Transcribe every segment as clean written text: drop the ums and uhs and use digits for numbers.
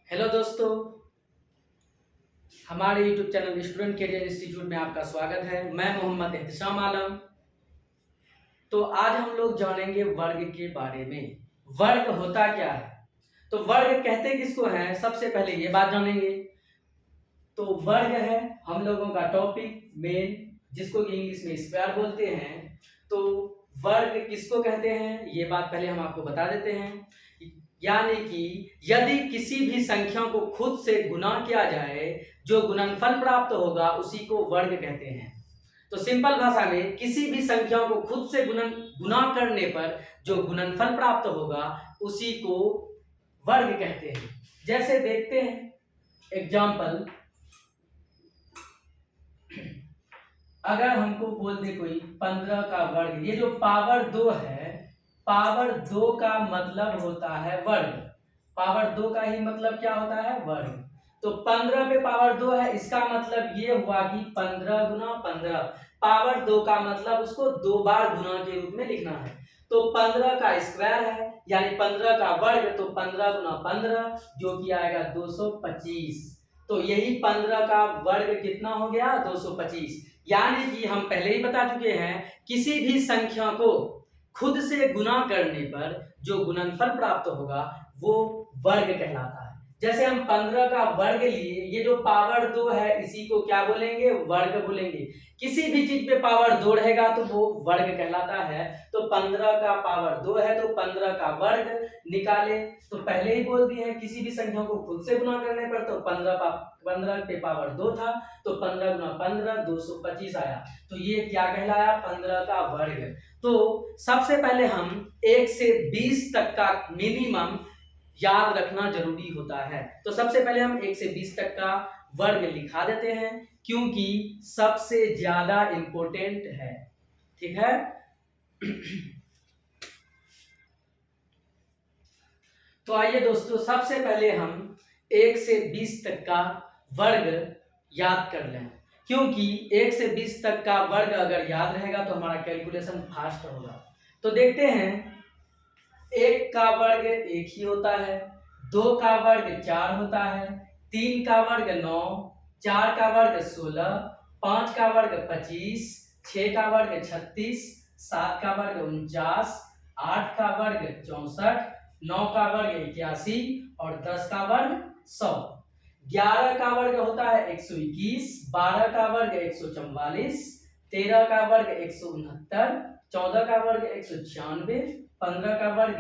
Hello दोस्तों, हमारे YouTube channel student career institute में आपका स्वागत है। मैं मोहम्मद एहतशाम आलम। तो आज हम लोग जानेंगे वर्ग के बारे में। वर्ग होता क्या है, तो वर्ग कहते किसको हैं, सबसे पहले ये बात जानेंगे। तो वर्ग है हम लोगों का टॉपिक मेन, जिसको इंग्लिश में स्क्वायर बोलते हैं। तो वर्ग किसको कहते हैं ये बात पहले हम आपको बता देते हैं। यानी कि यदि किसी भी संख्या को खुद से गुना किया जाए, जो गुणनफल प्राप्त होगा उसी को वर्ग कहते हैं। तो सिंपल भाषा में किसी भी संख्या को खुद से गुना करने पर जो गुणनफल प्राप्त होगा उसी को वर्ग कहते हैं। जैसे देखते हैं एग्जाम्पल, अगर हमको बोल दे कोई 15 का वर्ग, ये जो पावर 2 है, पावर 2 का मतलब होता है वर्ग। पावर 2 का ही मतलब क्या होता है, वर्ग। तो 15 पे पावर 2 है, इसका मतलब ये हुआ कि 15 गुना 15। पावर 2 का मतलब उसको 2 बार गुना के रूप में लिखना है। तो 15 का स्क्वायर है यानी 15 का वर्ग, तो 15 गुना 15 जो कि आएगा 225। तो यही 15 का वर्ग कितना हो गया, 225। यानी कि हम पहले ही बता चुके हैं, किसी भी संख्या को खुद से गुना करने पर जो गुणनफल प्राप्त होगा वो वर्ग कहलाता है। जैसे हम 15 का वर्ग लिए, ये जो पावर 2 है इसी को क्या बोलेंगे, वर्ग बोलेंगे। किसी भी चीज पे पावर 2 रहेगा तो वो वर्ग कहलाता है। तो 15 का पावर 2 है तो 15 का वर्ग निकाले। तो पहले ही बोल दिए हैं, किसी भी संख्या को खुद से गुना करने पर, तो 15 पे पावर 2 था तो 15 गुना 15 225 आया। तो ये क्या कहलाया, 15 का वर्ग। तो सबसे पहले हम 1 से 20 तक का मिनिमम याद रखना जरूरी होता है। तो सबसे पहले हम 1 से 20 तक का वर्ग लिखा देते हैं, क्योंकि सबसे ज्यादा इंपॉर्टेंट है। ठीक है। तो आइए दोस्तों, सबसे पहले हम 1 से 20 तक का वर्ग याद कर लें, क्योंकि 1 से 20 तक का वर्ग अगर याद रहेगा तो हमारा कैलकुलेशन फास्ट होगा। तो देखते हैं, 1 का वर्ग 1 ही होता है, 2 का वर्ग 4 होता है, 3 का वर्ग 9, 4 का वर्ग 16, 5 का वर्ग 25, 6 का वर्ग 36, 7 का वर्ग 49, 8 का वर्ग 64, 9 का वर्ग 81 और 10 का वर्ग 100। 11 का वर्ग होता है 121, 12 का वर्ग 144, 13 का वर्ग 169, 14 का वर्ग 196, 15 का वर्ग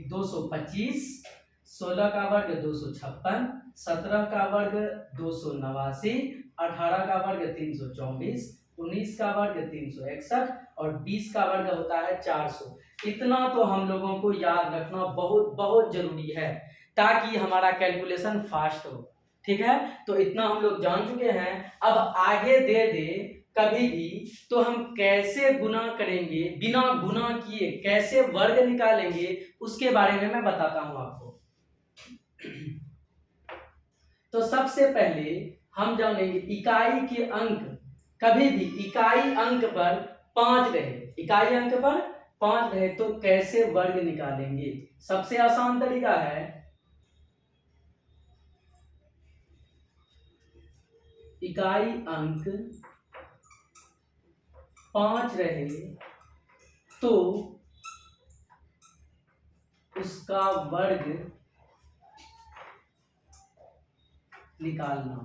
225, 16 का वर्ग 256, 17 का वर्ग 289, 18 का वर्ग 324, 19 का वर्ग 361 और 20 का वर्ग होता है 400। इतना तो हम लोगों को याद रखना बहुत बहुत जरूरी है, ताकि हमारा कैलकुलेशन फास्ट हो। ठीक है, तो इतना हम लोग जान चुके हैं। अब आगे दे दे कभी भी तो हम कैसे गुना करेंगे, बिना गुना किए कैसे वर्ग निकालेंगे, उसके बारे में मैं बताता हूं आपको। तो सबसे पहले हम जानेंगे इकाई के अंक, कभी भी इकाई अंक पर 5 रहे, इकाई अंक पर 5 रहे तो कैसे वर्ग निकालेंगे। सबसे आसान तरीका है, इकाई अंक 5 रहे तो उसका वर्ग निकालना।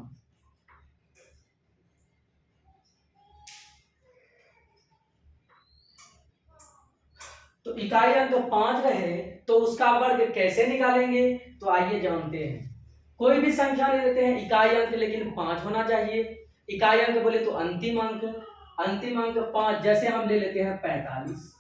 तो इकाई अंक 5 रहे तो उसका वर्ग कैसे निकालेंगे, तो आइए जानते हैं। कोई भी संख्या ले लेते हैं, इकाई अंक लेकिन 5 होना चाहिए। इकाई अंक बोले तो अंतिम अंक, अंतिम अंक 5। जैसे हम ले लेते हैं 45,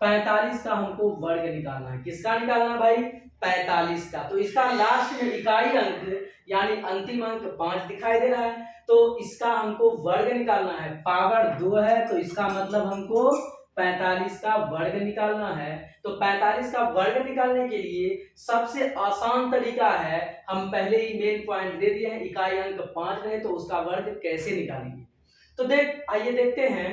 45 का हमको वर्ग निकालना है। किसका निकालना है भाई, 45 का। तो इसका लास्ट में इकाई अंक यानी अंतिम अंक 5 दिखाई दे रहा है, तो इसका हमको वर्ग निकालना है। पावर 2 है तो इसका मतलब हमको 45 का वर्ग निकालना है। तो 45 का वर्ग निकालने के लिए सबसे आसान तरीका है, हम पहले ही मेन पॉइंट दे दिए हैं, इकाई अंक 5 रहे तो उसका वर्ग कैसे निकालेंगे। तो आइए देखते हैं,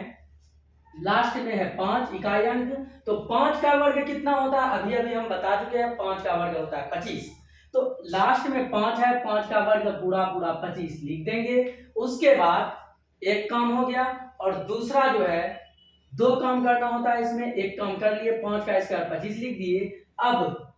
लास्ट में है 5 इकाई अंक, तो 5 का वर्ग कितना होता है, अभी अभी हम बता चुके हैं, 5 का वर्ग होता है 25। तो लास्ट में 5 है, 5 का वर्ग पूरा पूरा 25 लिख देंगे। उसके बाद एक काम हो गया और दूसरा जो है 2 काम करना होता है इसमें, एक काम कर लिए, 5 का स्क्वायर 25 लिख दिए। अब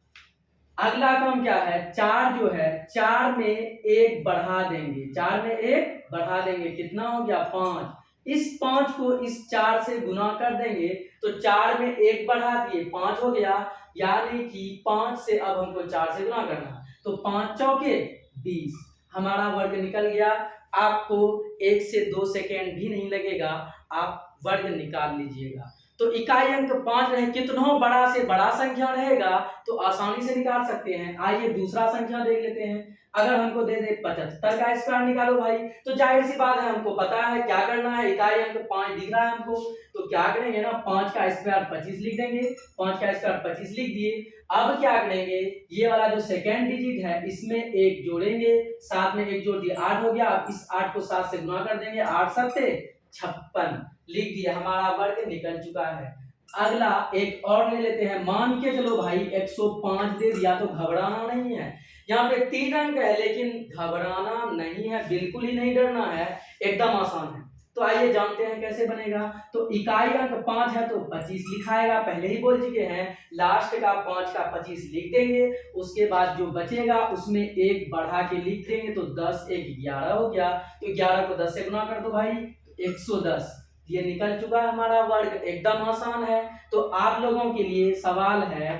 अगला काम क्या है, 4 जो है 4 में 1 बढ़ा देंगे, 4 में 1 बढ़ा देंगे, कितना हो गया 5। इस 5 को इस 4 से गुना कर देंगे तो 4 में 1 बढ़ा दिए 5 हो गया, यानी कि 5 से अब हमको 4 से गुना करना, तो 5 चौके 20 हमारा वर्ग निकल गया। आपको 1 से 2 सेकेंड भी नहीं लगेगा, आप वर्ग निकाल लीजिएगा। तो इकाई अंक 5 रहे, कितनों बड़ा से बड़ा संख्या रहेगा तो आसानी से निकाल सकते हैं। आइए दूसरा संख्या देख लेते हैं। अगर हमको दे दे 75 का स्क्वायर निकालो भाई, तो जाहिर सी बात है हमको पता है क्या करना है, इकाई अंक 5 दिख रहा है हमको, तो क्या करेंगे ना 5 का स्क्वायर 25 लिख देंगे, 5 का स्क्वायर 25 लिख दिए। अब क्या करेंगे, ये वाला जो सेकेंड डिजिट है इसमें 1 जोड़ेंगे, साथ में 1 जोड़ दिए 8 हो गया। अब इस 8 को 7 से गुना कर देंगे, 8 सत्ते 56 लिख दिया, हमारा वर्ग निकल चुका है। अगला एक और ले लेते हैं, मान के चलो भाई 105 दे दिया, तो घबराना नहीं है, यहाँ पे 3 अंक है लेकिन घबराना नहीं है, बिल्कुल ही नहीं डरना है, एकदम आसान है। तो आइए जानते हैं कैसे बनेगा। तो इकाई अंक 5 है तो 25 लिखाएगा, पहले ही बोल चुके हैं, लास्ट का 5 का 25 लिख देंगे। उसके बाद जो बचेगा उसमें 1 बढ़ा के लिख देंगे, तो 10 1 11 हो गया, तो 11 को 10 से गुना कर दो भाई, 110 ये निकल चुका है हमारा वर्ग, एकदम आसान है। तो आप लोगों के लिए सवाल है,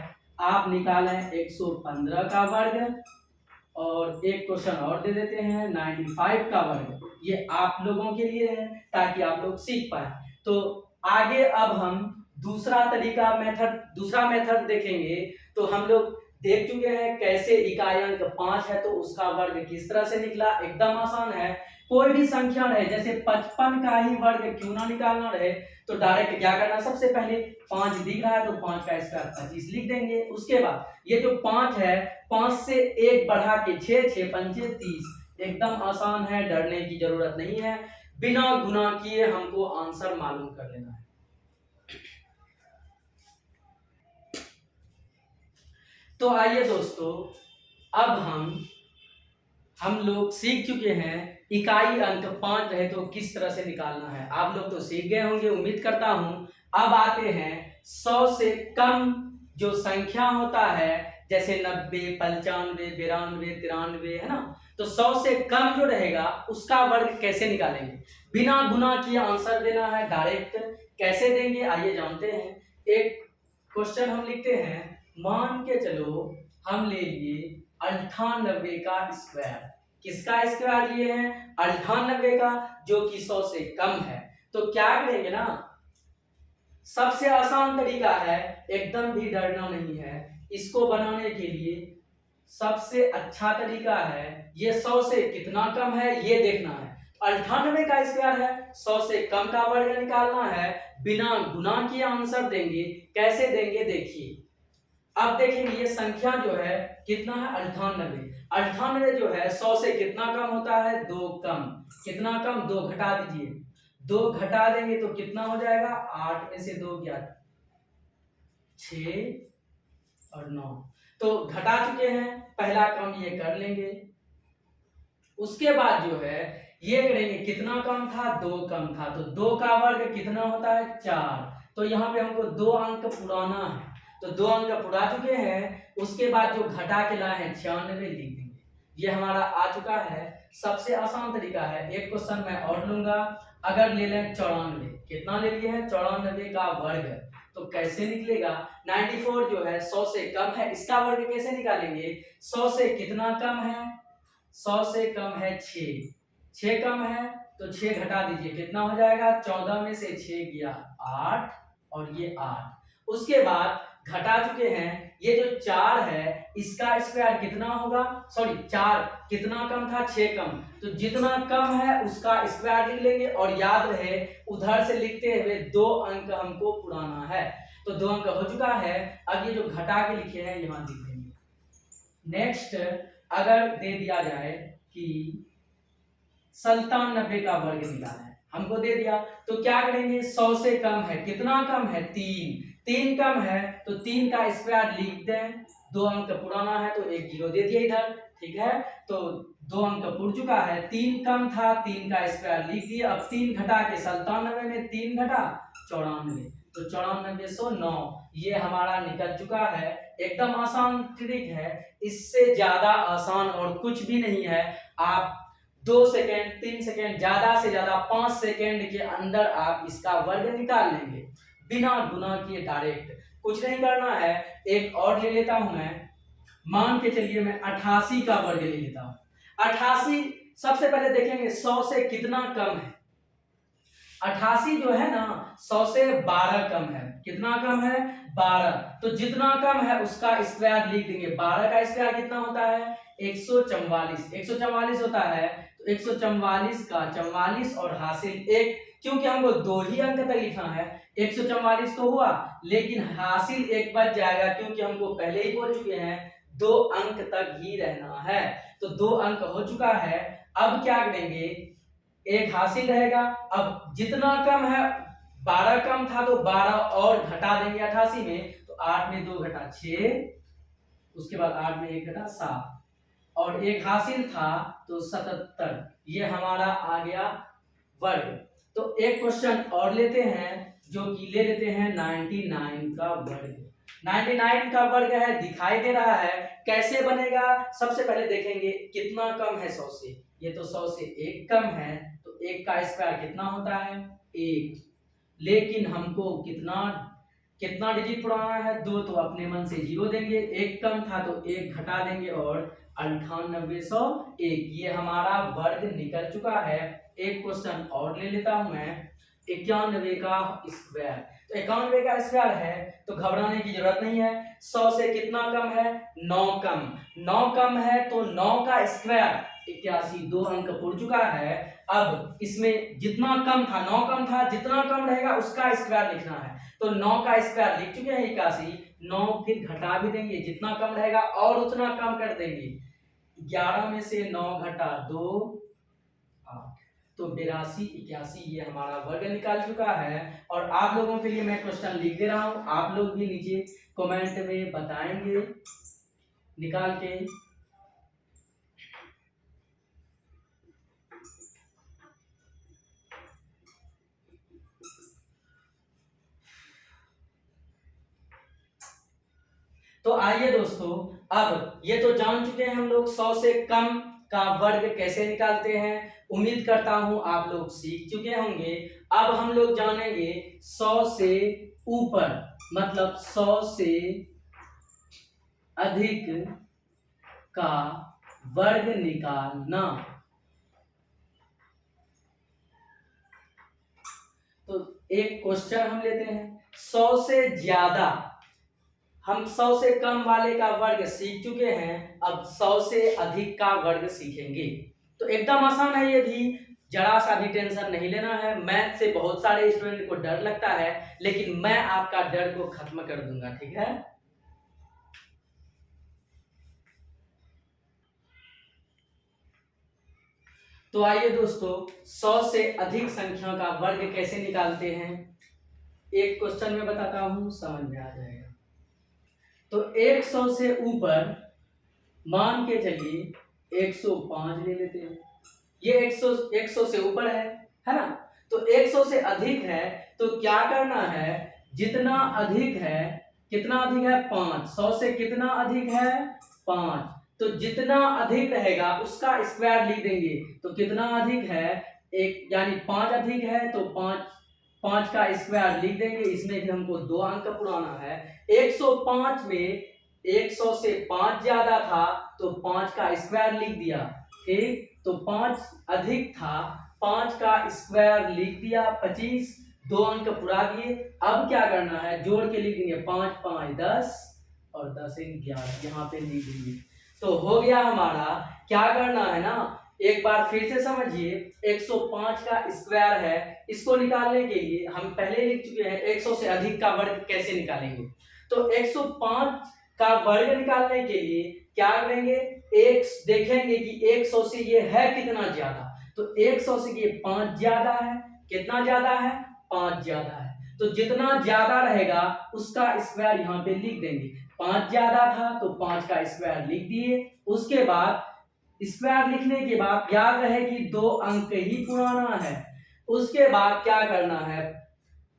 आप निकालें 115 का वर्ग और एक क्वेश्चन और दे देते हैं 95 का वर्ग, ये आप लोगों के लिए है ताकि आप लोग सीख पाए। तो आगे अब हम दूसरा मेथड देखेंगे। तो हम लोग देख चुके हैं कैसे इकाई अंक 5 है तो उसका वर्ग किस तरह से निकला, एकदम आसान है। कोई भी संख्या रहे, जैसे 55 का ही वर्ग क्यों ना निकालना रहे, तो डायरेक्ट क्या करना, सबसे पहले 5 दिख रहा है तो 5 का स्क्वायर 25 लिख देंगे। उसके बाद ये जो 5 है, 5 से 1 बढ़ा के 6 6 पंचे 30, एकदम आसान है, डरने की जरूरत नहीं है, बिना गुना किए हमको आंसर मालूम कर लेना है। तो आइए दोस्तों, अब हम लोग सीख चुके हैं इकाई अंक 5 रहे तो किस तरह से निकालना है, आप लोग तो सीख गए होंगे उम्मीद करता हूं। अब आते हैं 100 से कम जो संख्या होता है, जैसे 90 95 92 93 है ना, तो 100 से कम जो रहेगा उसका वर्ग कैसे निकालेंगे, बिना गुना किए आंसर देना है, डायरेक्ट कैसे देंगे आइए जानते हैं। एक क्वेश्चन हम लिखते हैं, मान के चलो हम ले लिए 98 का स्क्वायर, किसका स्क्वायर लिए हैं 98 का, जो कि 100 से कम है। तो क्या करेंगे ना, सबसे आसान तरीका है, एकदम भी डरना नहीं है, इसको बनाने के लिए सबसे अच्छा तरीका है, ये 100 से कितना कम है ये देखना है। 98 का स्क्वायर है, 100 से कम का वर्ग निकालना है, बिना गुना किए आंसर देंगे, कैसे देंगे देखिए। अब देखेंगे ये संख्या जो है कितना है 98 जो है 100 से कितना कम होता है 2 कम, कितना कम 2 घटा दीजिए, 2 घटा देंगे तो कितना हो जाएगा 8 में से 2 गया 6 और 9, तो घटा चुके हैं, पहला काम ये कर लेंगे। उसके बाद जो है ये करेंगे, कितना कम था 2 कम था, तो 2 का वर्ग कितना होता है 4, तो यहाँ पे हमको 2 अंक पुराना है, तो 2 अंक पुरा चुके हैं। उसके बाद जो घटा के लाए हैं 96 लिख देंगे, ये हमारा आ चुका है। सबसे आसान तरीका है, एक क्वेश्चन मैं और लूंगा, अगर ले लें 94, कितना ले लिए हैं 94 का वर्ग, तो कैसे निकलेगा 94 जो है 100 से कम है, इसका वर्ग कैसे निकालेंगे, 100 से कितना कम है 100 से कम है 6 कम है तो 6 घटा दीजिए, कितना हो जाएगा 14 में से 6 गया 8 और ये 8। उसके बाद घटा चुके हैं, ये जो 4 है इसका स्क्वायर कितना होगा, सॉरी 4 कितना कम था 6 कम, तो जितना कम है उसका स्क्वायर लिख लेंगे, और याद रहे उधर से लिखते हुए 2 अंक हमको पुराना है, तो 2 अंक हो चुका है। अब ये जो घटा के लिखे हैं यहाँ लिख देंगे। नेक्स्ट अगर दे दिया जाए कि 97 का वर्ग निकालना है, हमको दे दिया, तो क्या करेंगे 100 से कम है, कितना कम है 3 कम है, तो 3 का स्क्वायर लिख दें, 2 अंक पुराना है तो एक जीरो दे दिया इधर, ठीक है। तो 2 अंक पुर चुका है, 3 कम था, 3 का स्क्वायर लिख दिया। अब 3 घटा के 97 में 3 घटा 94, तो 9409 ये हमारा निकल चुका है। एकदम आसान ट्रिक है, इससे ज्यादा आसान और कुछ भी नहीं है। आप 2 सेकेंड 3 सेकेंड ज्यादा से ज्यादा 5 सेकेंड के अंदर आप इसका वर्ग निकाल लेंगे बिना गुना किए डायरेक्ट। कुछ नहीं करना है। एक और ले लेता हूं मैं, मान के चलिए मैं 88 का वर्ग ले लेता हूं। 88 सबसे पहले देखेंगे 100 से कितना कम है। 88 जो है ना 100 से 12 कम है। कितना कम है? 12। तो जितना कम है उसका स्क्वायर लिख देंगे। 12 का स्क्वायर कितना होता है? 144। 144 होता है तो 144 का 44 और हासिल 1, क्योंकि हमको 2 ही अंक तक लिखना है। 144 तो हुआ, लेकिन हासिल 1 बच जाएगा, क्योंकि हमको पहले ही बोल चुके हैं 2 अंक तक ही रहना है। तो 2 अंक हो चुका है। अब क्या करेंगे, एक हासिल रहेगा। अब जितना कम है, 12 कम था तो 12 और घटा देंगे 88 में, तो 8 में 2 घटा 6, उसके बाद 8 में 1 घटा 7, और एक हासिल था तो 77। ये हमारा आ गया वर्ग। तो एक क्वेश्चन और लेते हैं, जो कि ले लेते हैं 99 का वर्ग। 99 का वर्ग है, दिखाई दे रहा है। कैसे बनेगा? सबसे पहले देखेंगे कितना कम है 100 से। ये तो 100 से 1 कम है, तो 1 का स्क्वायर कितना होता है? 1। लेकिन हमको कितना कितना डिजिट पुराना है? 2, तो अपने मन से 0 देंगे। 1 कम था तो 1 घटा देंगे और 9801। ये हमारा वर्ग निकल चुका है। एक क्वेश्चन और ले लेता हूं मैं, 91 का स्क्वायर। तो 91 का स्क्वायर है तो घबराने की जरूरत नहीं है। 100 से कितना कम है? 9 कम। 9 कम है तो 9 का स्क्वायर 81, 2 अंक पुर चुका है। अब इसमें जितना कम था, 9 कम था, जितना कम रहेगा उसका स्क्वायर लिखना है। तो 9 का स्क्वायर लिख चुके हैं 81। 9 फिर घटा भी देंगे, जितना कम रहेगा और उतना कम कर देंगे। 11 में से 9 घटा 2, 8, तो 82 81 ये हमारा वर्ग निकाल चुका है। और आप लोगों के लिए मैं क्वेश्चन लिख दे रहा हूं, आप लोग भी नीचे कमेंट में बताएंगे निकाल के। तो आइए दोस्तों, अब ये तो जान चुके हैं हम लोग 100 से कम का वर्ग कैसे निकालते हैं। उम्मीद करता हूं आप लोग सीख चुके होंगे। अब हम लोग जानेंगे 100 से ऊपर, मतलब 100 से अधिक का वर्ग निकालना। तो एक क्वेश्चन हम लेते हैं। 100 से ज्यादा, हम 100 से कम वाले का वर्ग सीख चुके हैं, अब 100 से अधिक का वर्ग सीखेंगे। तो एकदम आसान है, ये भी जरा सा भी टेंशन नहीं लेना है। मैथ से बहुत सारे स्टूडेंट को डर लगता है, लेकिन मैं आपका डर को खत्म कर दूंगा, ठीक है। तो आइए दोस्तों, 100 से अधिक संख्या का वर्ग कैसे निकालते हैं, एक क्वेश्चन में बताता हूं, समझ में आ जाएगा। तो 100 से ऊपर मान के चलिए 105 ले लेते हैं। ये 100 से ऊपर है ना। तो 100 से अधिक है तो क्या करना है, जितना अधिक है, कितना अधिक है? 5। 100 से कितना अधिक है? 5। तो जितना अधिक रहेगा उसका स्क्वायर लिख देंगे। तो कितना अधिक है? 1, यानी 5 अधिक है तो 5 का स्क्वायर लिख देंगे। इसमें भी हमको 2 अंक पुराना है। 105 में 100 से 5 ज्यादा था तो 5 का स्क्वायर लिख दिया, ठीक। तो 5 अधिक था, 5 का स्क्वायर लिख दिया 25, 2 अंक पुरा दिए। अब क्या करना है, जोड़ के लिख देंगे 5 5 10 और 10 11, यहाँ पे लिख देंगे। तो हो गया हमारा। क्या करना है ना, एक बार फिर से समझिए, 105 का स्क्वायर है, इसको निकालने के लिए हम पहले लिख चुके हैं 100 से अधिक का वर्ग कैसे निकालेंगे। तो 105 का वर्ग निकालने के लिए क्या करेंगे, एक देखेंगे कि 100 से ये है कितना ज्यादा। तो 100 से ये 5 ज्यादा है। कितना ज्यादा है? 5 ज्यादा है। तो जितना ज्यादा रहेगा उसका स्क्वायर यहाँ पे लिख देंगे। 5 ज्यादा था तो 5 का स्क्वायर लिख दिए। उसके बाद स्क्वायर लिखने के बाद याद रहे कि 2 अंक ही पुराना है। उसके बाद क्या करना है,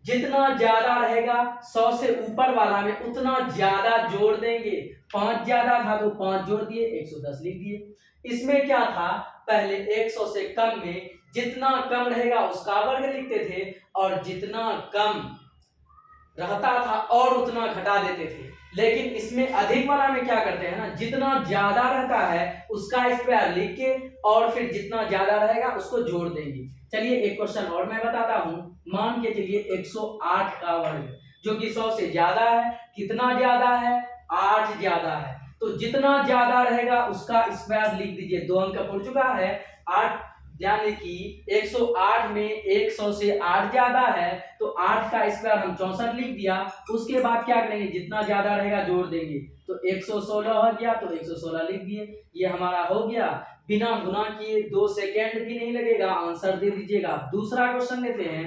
जितना ज्यादा रहेगा 100 से ऊपर वाला में उतना ज्यादा जोड़ देंगे। 5 ज्यादा था तो 5 जोड़ दिए, 110 लिख दिए। इसमें क्या था, पहले 100 से कम में जितना कम रहेगा उसका वर्ग लिखते थे और जितना कम रहता था और उतना घटा देते थे। लेकिन इसमें अधिक वाला में क्या करते हैं ना, जितना ज्यादा रहता है उसका स्क्वायर लिख के और फिर जितना ज्यादा रहेगा उसको जोड़ देंगे। चलिए एक क्वेश्चन और मैं बताता हूं। मान के चलिए 108 का वर्ग जो कि 100 से ज्यादा है। कितना ज्यादा है, 8 ज्यादा है। तो जितना ज्यादा रहेगा उसका स्क्वायर लिख दीजिए। 2 अंक पुर चुका है 8, यानी कि 108 में 100 से 8 ज्यादा है तो 8 का स्क्वायर हम 64 लिख दिया। उसके बाद क्या करेंगे, जितना ज्यादा रहेगा जोड़ देंगे। तो 116 हो गया तो 116 लिख दिए। ये हमारा हो गया। बिना गुना किए 2 सेकेंड भी नहीं लगेगा, आंसर दे दीजिएगा। दूसरा क्वेश्चन लेते हैं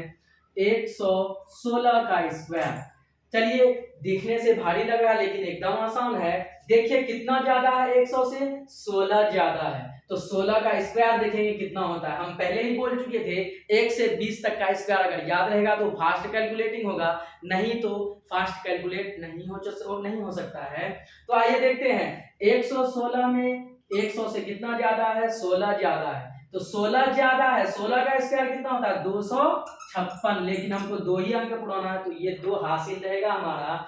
116 का स्क्वायर। चलिए दिखने से भारी लग रहा है लेकिन एकदम आसान है। देखिए कितना ज्यादा है, 100 से 16 ज्यादा है तो 16 का स्क्वायर देखेंगे कितना होता है। हम पहले ही बोल चुके थे 1 से 20 तक का स्क्वायर अगर याद रहेगा तो फास्ट कैलकुलेटिंग होगा, नहीं तो फास्ट कैलकुलेट नहीं हो सकता है। तो आइए देखते हैं 116 में 100 से कितना ज्यादा है, 16 ज्यादा है। तो 16 ज्यादा है, 16 का स्क्वायर कितना होता है, 256। लेकिन हमको 2 ही अंक पुराना है तो ये 2 हासिल रहेगा हमारा।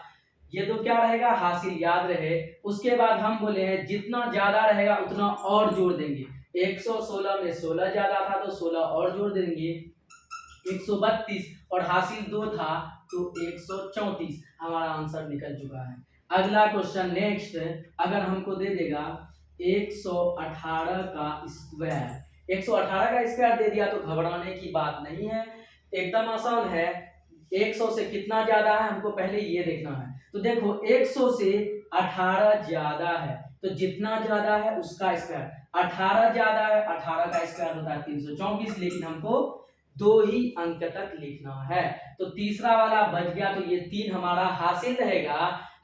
ये तो क्या रहेगा, हासिल, याद रहे। उसके बाद हम बोले हैं जितना ज्यादा रहेगा उतना और जोड़ देंगे। 116 में 16 ज्यादा था तो 16 और जोड़ देंगे, 132 और हासिल 2 था तो 134। हमारा आंसर निकल चुका है। अगला क्वेश्चन नेक्स्ट, अगर हमको दे देगा 118 का स्क्वायर। 118 का स्क्वायर दे दिया तो घबराने की बात नहीं है, एकदम आसान है। 100 से कितना ज्यादा है हमको पहले ये देखना है। तो देखो 100 से 18 ज्यादा है तो जितना ज्यादा है उसका स्क्वायर। 18 ज्यादा है, 18 का स्क्वायर होता है 324। लेकिन हमको 2 ही अंक तक लिखना है तो तीसरा वाला बच गया। तो ये 3 हमारा हासिल रहेगा,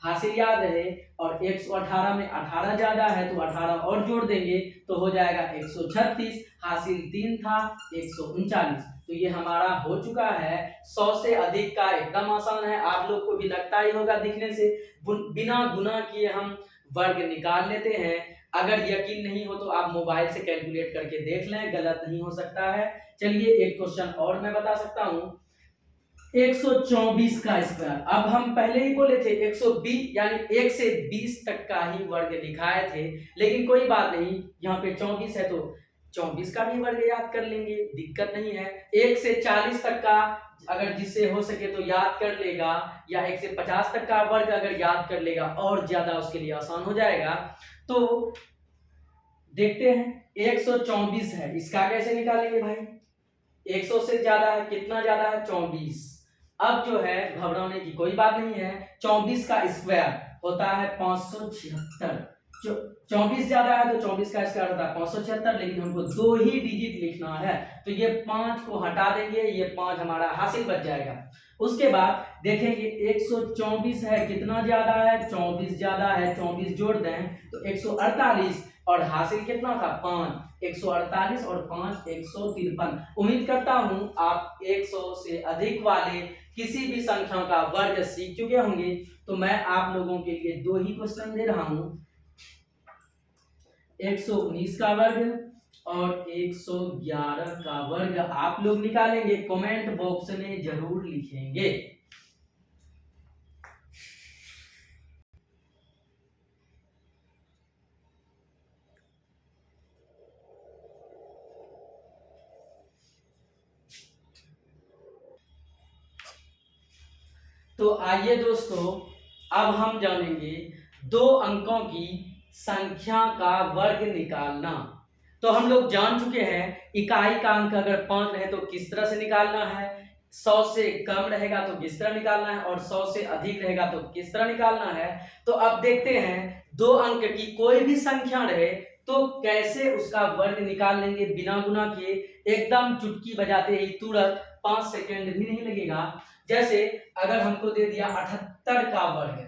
हासिल याद रहे। और 118 में 18 ज्यादा है तो 18 और जोड़ देंगे तो हो जाएगा 136। हासिल 3 था 139। तो ये हमारा हो चुका है। 100 से अधिक का एकदम आसान है, आप लोग को भी लगता ही होगा दिखने से। बिना गुना किए हम वर्ग निकाल लेते हैं। अगर यकीन नहीं हो तो आप मोबाइल से कैलकुलेट करके देख लें, गलत नहीं हो सकता है। चलिए एक क्वेश्चन और मैं बता सकता हूं 124 का स्क्वायर। अब हम पहले ही बोले थे 120 यानी 1 से 20 तक का ही वर्ग दिखाए थे, लेकिन कोई बात नहीं, यहाँ पे 24 है तो 24 का भी वर्ग याद कर लेंगे, दिक्कत नहीं है। 1 से 40 तक का अगर जिससे हो सके तो याद कर लेगा, या 1 से 50 तक का वर्ग अगर याद कर लेगा और ज्यादा उसके लिए आसान हो जाएगा। तो देखते हैं 124 है, इसका कैसे निकालेंगे भाई। 100 से ज्यादा है, कितना ज्यादा है, 24। अब जो है घबराने की कोई बात नहीं है। 24 का स्क्वायर होता है 576। 24 ज्यादा है तो 24 का स्क्वायर होता है 576। लेकिन हमको 2 ही डिजिट लिखना है तो ये 5 को हटा देंगे, ये 5 हमारा हासिल बच जाएगा। उसके बाद देखेंगे 124 है, कितना ज्यादा है, 24 ज्यादा है। 24 जोड़ दें तो 148 और हासिल कितना था, 5। 148 और 5 153। उम्मीद करता हूं आप 100 से अधिक वाले किसी भी संख्या का वर्ग सीख चुके होंगे। तो मैं आप लोगों के लिए 2 ही क्वेश्चन दे रहा हूं, 119 का वर्ग और 111 का वर्ग आप लोग निकालेंगे, कमेंट बॉक्स में जरूर लिखेंगे। तो आइए दोस्तों, अब हम जानेंगे 2 अंकों की संख्या का वर्ग निकालना। तो हम लोग जान चुके हैं इकाई का अंक अगर 5 रहे तो किस तरह से निकालना है, 100 से कम रहेगा तो किस तरह निकालना है, और 100 से अधिक रहेगा तो किस तरह निकालना है। तो अब देखते हैं 2 अंक की कोई भी संख्या रहे तो कैसे उसका वर्ग निकाल लेंगे बिना गुना किए, एकदम चुटकी बजाते ही तुरंत, 5 सेकेंड भी नहीं लगेगा। जैसे अगर हमको दे दिया 78 का वर्ग,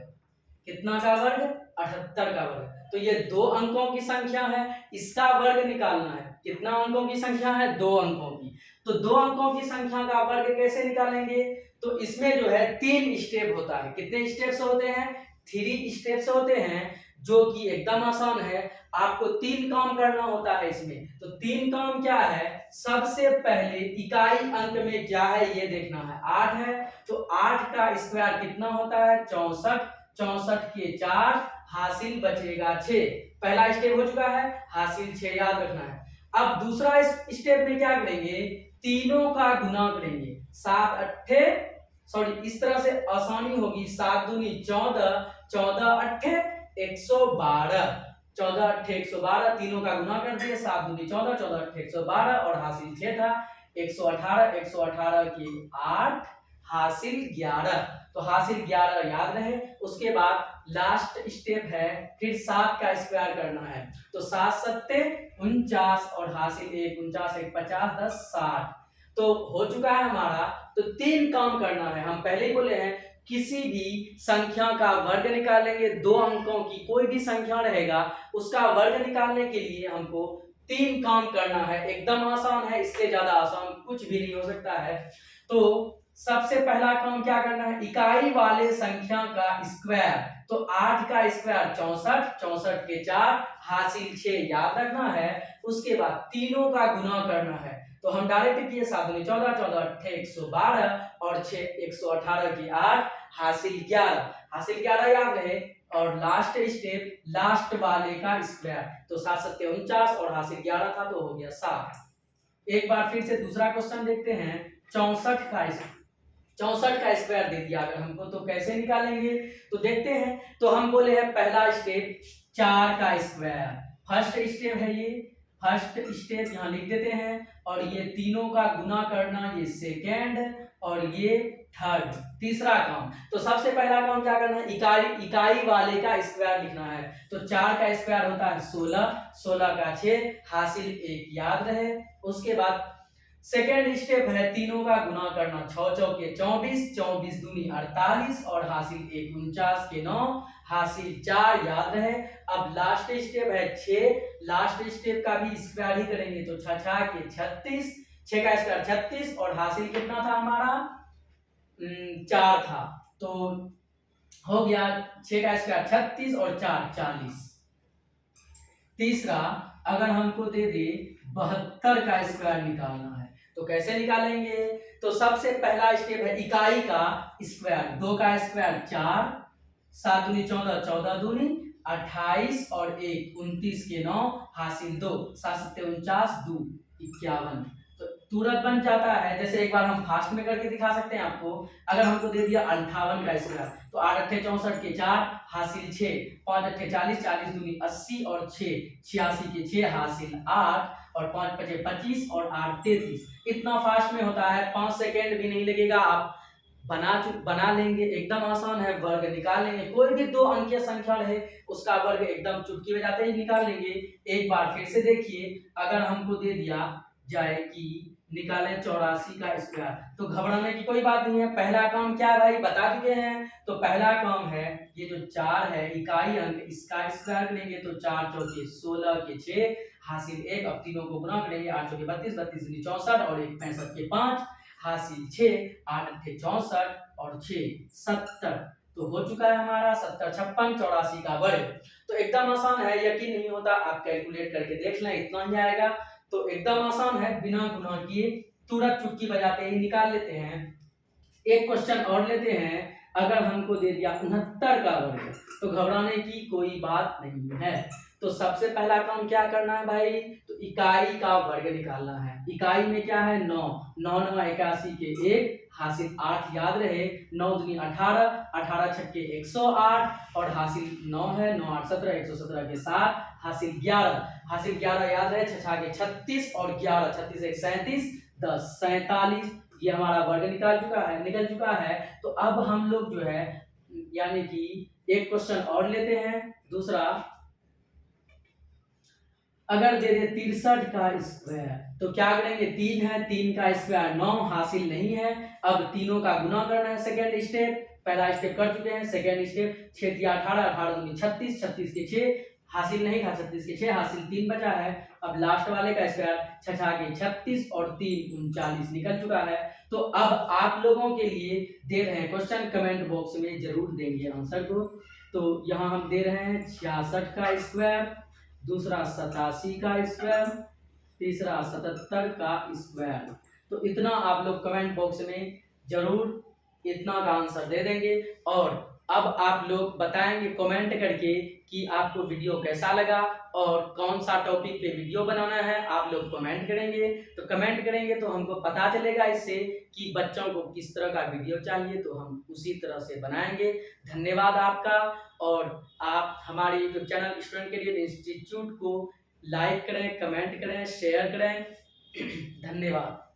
कितना का वर्ग? 78 का वर्ग। तो ये 2 अंकों की संख्या है, इसका वर्ग निकालना है। कितना अंकों की संख्या है? 2 अंकों की। तो 2 अंकों की संख्या का वर्ग कैसे निकालेंगे? तो इसमें जो है 3 स्टेप होता है। कितने स्टेप्स होते हैं? 3 स्टेप्स होते हैं, जो कि एकदम आसान है। आपको 3 काम करना होता है इसमें। तो 3 काम क्या है? सबसे पहले इकाई अंक में क्या है ये देखना है। 8 है, तो 8 का स्क्वायर कितना होता है? 64। 64 के 4, हासिल बचेगा 6। पहला स्टेप हो चुका है, हासिल 6 याद रखना है। अब दूसरा स्टेप में क्या करेंगे? तीनों का गुना करेंगे। 7 अट्ठे, सॉरी इस तरह से आसानी होगी। 7 दूनी 14, 14 अट्ठे 112, 14 अट्ठे 112, तीनों का गुना कर दिए। 7 दूनी 14, 14 अट्ठे 112 और हासिल 6 था 118, 118 के 8, हासिल 11। तो हासिल 11 याद रहे। उसके बाद लास्ट स्टेप है, फिर 7 का स्क्वायर करना है। तो 7 सत्ते 49 और हासिल 1, 49 1 50, 10 60। तो हो चुका है हमारा। तो 3 काम करना है। हम पहले ही बोले हैं, किसी भी संख्या का वर्ग निकालेंगे। 2 अंकों की कोई भी संख्या रहेगा, उसका वर्ग निकालने के लिए हमको 3 काम करना है। एकदम आसान है, इससे ज्यादा आसान कुछ भी नहीं हो सकता है। तो सबसे पहला काम क्या करना है? इकाई वाले संख्या का स्क्वायर। तो 8 का स्क्वायर 64, 64 के 4, हासिल 6 याद रखना है। उसके बाद तीनों का गुना करना है। तो हम डायरेक्ट किए 7 दूनी 14, 14 अट्ठे 112 और 6 118 की 8, हासिल 11। हासिल 11 याद रहे। और लास्ट स्टेप, लास्ट वाले का स्क्वायर। तो 7 सत्ते 49 और हासिल 11 था, तो हो गया 7। एक बार फिर से दूसरा क्वेश्चन देखते हैं। 64 का स्क्वायर दे दिया अगर हमको, तो कैसे निकालेंगे? तो देखते हैं। तो हम बोले हैं पहला स्टेप 4 का स्क्वायर। फर्स्ट स्टेप है ये, फर्स्ट स्टेप यहाँ लिख देते हैं। और ये तीनों का गुना करना, ये सेकेंड, और ये थर्ड, तीसरा काम। तो सबसे पहला काम क्या करना है? इकाई वाले का स्क्वायर लिखना है। तो 4 का स्क्वायर होता है 16, 16 का 6, हासिल 1 याद रहे। उसके बाद सेकेंड स्टेप है तीनों का गुना करना। 6 चौके 24, 24 दूनी 48 और हासिल 1 49 के 9, हासिल 4 याद रहे। अब लास्ट स्टेप है 6, लास्ट स्टेप का भी स्क्वायर ही करेंगे। तो 6 6 के 36, 6 का स्क्वायर 36 और हासिल कितना था हमारा? 4 था। तो हो गया 6 का स्क्वायर 36 और 4 40। तीसरा, अगर हमको दे दे 72 का स्क्वायर निकालना है, तो कैसे निकालेंगे? तो सबसे पहला स्टेप है इकाई का स्क्वायर। 2 का स्क्वायर 4, 7 दूनी 14, 14 दूनी 28 और 1 29 के 9, हासिल 2, 7 सत्ते 49, 2 51। तो तुरंत बन जाता है। जैसे एक बार हम फास्ट में करके दिखा सकते हैं आपको। अगर हमको दे दिया 58 का स्क्वायर, तो 8 अट्ठे 64 के 4, हासिल 6, 5 अट्ठे 40, 40 दूनी 80 और 6 86 के 6, हासिल 8 और 5 पचे 25 और 8 33। इतना फास्ट में होता है, 5 सेकेंड भी नहीं लगेगा। आप बना लेंगे, एकदम आसान है। वर्ग निकाल लेंगे, कोई भी 2 अंकीय संख्या रहे उसका वर्ग एकदम चुटकी बजाते ही निकाल लेंगे। एक बार फिर से देखिए, अगर हमको दे दिया जाए कि निकालें 84 का स्क्वायर, तो घबराने की कोई बात नहीं है। पहला काम क्या है भाई, बता चुके हैं। तो पहला काम है ये जो 4 है इकाई अंक, इसका स्क्वायर करेंगे। तो 4 चौके 16 के 6, हासिल 1। अब तीनों को गुना करेंगे। 8 चौके 32, 32 दूनी 64 और 1 65 के 5, हासिल 6, 8 अट्ठे 64 और 6 70। तो हो चुका है हमारा 70 56 84 का वर्ग। तो एकदम आसान है, यकीन नहीं होता आप कैलकुलेट करके देख लें, इतना ही आएगा। तो एकदम आसान है, बिना गुना किए तुरंत चुटकी बजाते ही निकाल लेते हैं। एक क्वेश्चन और लेते हैं। अगर हमको दे दिया 69 का वर्ग, तो घबराने की कोई बात नहीं है। तो सबसे पहला काम क्या करना है भाई? तो इकाई का वर्ग निकालना है। इकाई में क्या है? 9, 9 9 81 के 1, हासिल 8 याद रहे। 9 दूनी 18, 18 छक्के 108 और हासिल 9 है। 9 8 17, 117 के 7, हासिल 11। हासिल 11 याद रहे। 6 6 के 36 और 11, 36 1 37, 10 47। ये हमारा वर्ग निकल चुका है। तो अब हम लोग जो है, यानी कि एक क्वेश्चन और लेते हैं। दूसरा, अगर दे दे 63 का स्क्वायर, तो क्या करेंगे? 3 है, 3 का स्क्वायर 9, हासिल नहीं है। अब तीनों का गुना करना है। सेकेंड स्टेप पहला स्टेप कर चुके हैं। सेकेंड स्टेप 6 × 18, 18 × 36, 36 के 6 हासिल नहीं था, 36 के 6 हासिल, 3 बचा है। अब लास्ट वाले का स्क्वायर 6 के 36 और 3 39 निकल चुका है। तो अब आप लोगों के लिए दे रहे हैं क्वेश्चन, कमेंट बॉक्स में जरूर देंगे आंसर को। तो यहाँ हम दे रहे हैं 66 का स्क्वायर, दूसरा 87 का स्क्वायर, तीसरा 77 का स्क्वायर। तो इतना आप लोग कमेंट बॉक्स में जरूर इतना का आंसर दे देंगे। और अब आप लोग बताएंगे कमेंट करके कि आपको वीडियो कैसा लगा और कौन सा टॉपिक पे वीडियो बनाना है। आप लोग कमेंट करेंगे, तो कमेंट करेंगे तो हमको पता चलेगा इससे कि बच्चों को किस तरह का वीडियो चाहिए, तो हम उसी तरह से बनाएंगे। धन्यवाद आपका। और आप हमारे YouTube channel student career institute को लाइक करें, कमेंट करें, शेयर करें। धन्यवाद।